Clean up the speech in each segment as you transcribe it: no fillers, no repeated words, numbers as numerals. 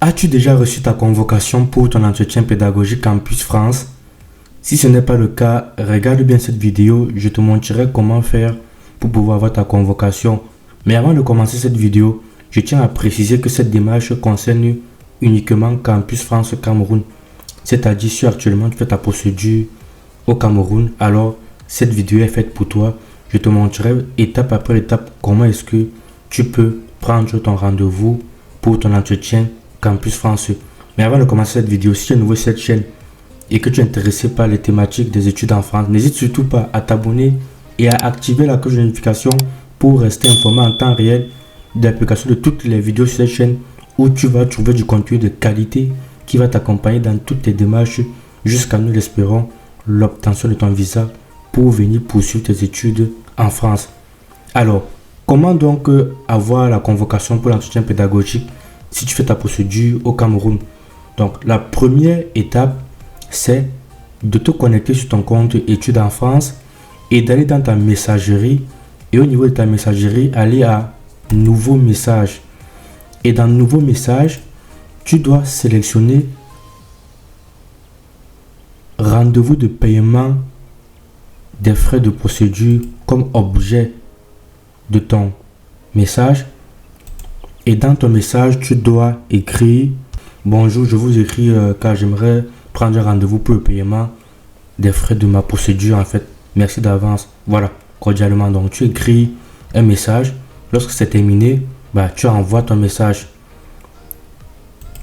As-tu déjà reçu ta convocation pour ton entretien pédagogique Campus France? Si ce n'est pas le cas, regarde bien cette vidéo, je te montrerai comment faire pour pouvoir avoir ta convocation. Mais avant de commencer cette vidéo, je tiens à préciser que cette démarche concerne uniquement Campus France Cameroun. C'est-à-dire si actuellement tu fais ta procédure au Cameroun, alors cette vidéo est faite pour toi. Je te montrerai étape après étape comment est-ce que tu peux prendre ton rendez-vous pour ton entretien Campus France. Mais avant de commencer cette vidéo, si tu es nouveau sur cette chaîne et que tu es intéressé par les thématiques des études en France, n'hésite surtout pas à t'abonner et à activer la cloche de notification pour rester informé en temps réel de l'application de toutes les vidéos sur cette chaîne où tu vas trouver du contenu de qualité qui va t'accompagner dans toutes tes démarches jusqu'à, nous l'espérons, l'obtention de ton visa pour venir poursuivre tes études en France. Alors, comment donc avoir la convocation pour l'entretien pédagogique si tu fais ta procédure au Cameroun? Donc, la première étape, c'est de te connecter sur ton compte études en France et d'aller dans ta messagerie. Et au niveau de ta messagerie, aller à nouveau message. Et dans nouveau message, tu dois sélectionner rendez-vous de paiement des frais de procédure comme objet de ton message. Et dans ton message, tu dois écrire: bonjour, je vous écris car j'aimerais prendre un rendez-vous pour le paiement des frais de ma procédure en fait. Merci d'avance. Voilà, cordialement. Donc tu écris un message. Lorsque c'est terminé, tu envoies ton message.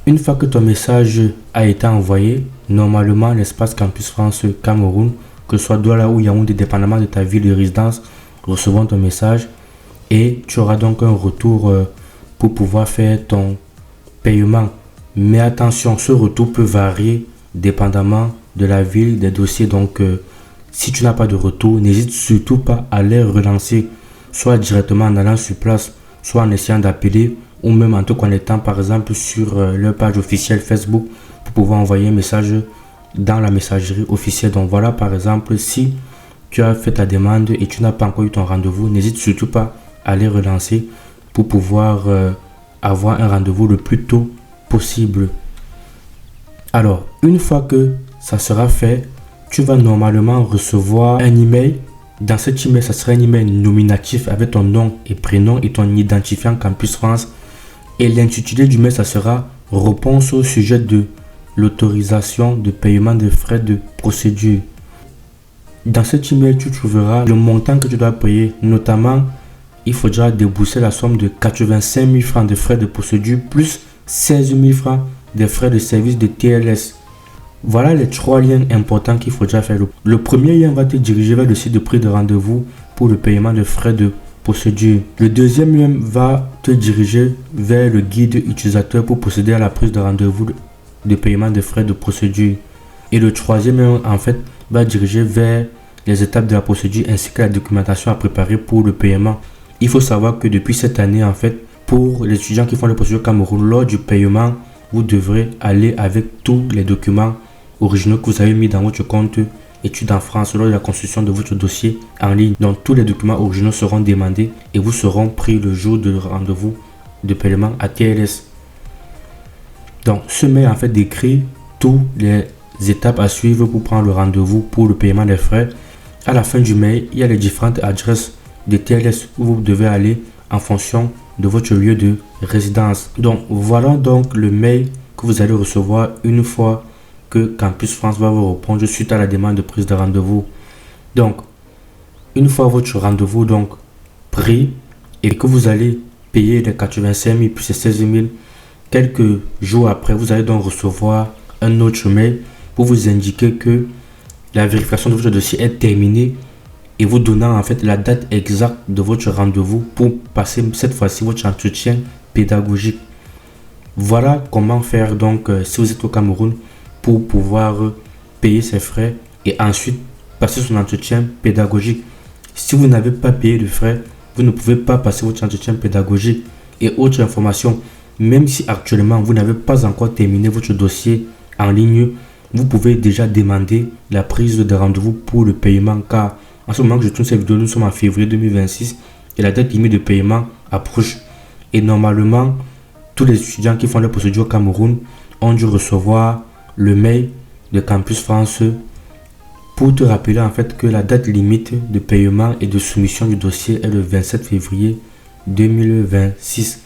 Une fois que ton message a été envoyé, normalement l'espace Campus France Cameroun, que ce soit Douala ou Yaoundé, dépendamment de ta ville de résidence, recevront ton message et tu auras donc un retour pour pouvoir faire ton paiement. Mais attention, ce retour peut varier dépendamment de la ville, des dossiers. Donc, si tu n'as pas de retour, n'hésite surtout pas à les relancer, soit directement en allant sur place, soit en essayant d'appeler ou même en te connectant par exemple sur leur page officielle Facebook pour pouvoir envoyer un message dans la messagerie officielle. Donc voilà, par exemple, si tu as fait ta demande et tu n'as pas encore eu ton rendez-vous, n'hésite surtout pas à les relancer pour pouvoir avoir un rendez-vous le plus tôt possible. Alors, une fois que ça sera fait, tu vas normalement recevoir un email. Dans cet email, ça sera un email nominatif avec ton nom et prénom et ton identifiant Campus France. Et l'intitulé du mail, ça sera réponse au sujet de l'autorisation de paiement des frais de procédure. Dans cet email, tu trouveras le montant que tu dois payer. Notamment, il faudra débourser la somme de 85 000 francs de frais de procédure plus 16 000 francs de frais de service de TLS. Voilà les trois liens importants qu'il faudra faire. Le premier lien va te diriger vers le site de prise de rendez-vous pour le paiement de frais de procédure. Le deuxième lien va te diriger vers le guide utilisateur pour procéder à la prise de rendez-vous de paiement de frais de procédure. Et le troisième lien, en fait, va diriger vers les étapes de la procédure ainsi que la documentation à préparer pour le paiement. Il faut savoir que depuis cette année, en fait, pour les étudiants qui font le procédure Cameroun, lors du paiement, vous devrez aller avec tous les documents originaux que vous avez mis dans votre compte études en France lors de la construction de votre dossier en ligne. Donc tous les documents originaux seront demandés et vous seront pris le jour de rendez-vous de paiement à TLS. Donc ce mail en fait décrit toutes les étapes à suivre pour prendre le rendez-vous pour le paiement des frais. À la fin du mail, il y a les différentes adresses de TLS où vous devez aller en fonction de votre lieu de résidence. Donc voilà donc le mail que vous allez recevoir une fois que Campus France va vous répondre suite à la demande de prise de rendez-vous. Donc, une fois votre rendez-vous donc pris et que vous allez payer les 85 000 plus les 16 000, quelques jours après, vous allez donc recevoir un autre mail pour vous indiquer que la vérification de votre dossier est terminée et vous donnant en fait la date exacte de votre rendez-vous pour passer cette fois-ci votre entretien pédagogique. Voilà comment faire donc si vous êtes au Cameroun pour pouvoir payer ses frais et ensuite passer son entretien pédagogique. Si vous n'avez pas payé de frais, vous ne pouvez pas passer votre entretien pédagogique. Et autre information, même si actuellement vous n'avez pas encore terminé votre dossier en ligne, vous pouvez déjà demander la prise de rendez-vous pour le paiement car en ce moment que je tourne cette vidéo, nous sommes en février 2026 et la date limite de paiement approche. Et normalement, tous les étudiants qui font la procédure au Cameroun ont dû recevoir le mail de Campus France pour te rappeler en fait que la date limite de paiement et de soumission du dossier est le 27 février 2026.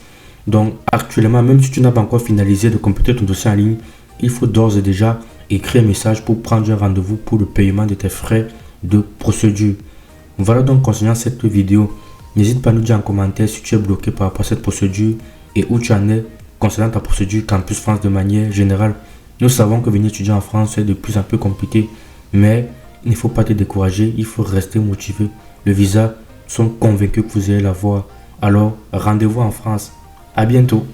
Donc actuellement, même si tu n'as pas encore finalisé de compléter ton dossier en ligne, il faut d'ores et déjà écrire un message pour prendre un rendez-vous pour le paiement de tes frais de procédure. Voilà donc concernant cette vidéo. N'hésite pas à nous dire en commentaire si tu es bloqué par rapport à cette procédure et où tu en es concernant ta procédure Campus France de manière générale. Nous savons que venir étudier en France est de plus en plus compliqué, mais il ne faut pas te décourager, il faut rester motivé. Le visa, sont convaincus que vous allez l'avoir. Alors, rendez-vous en France. À bientôt.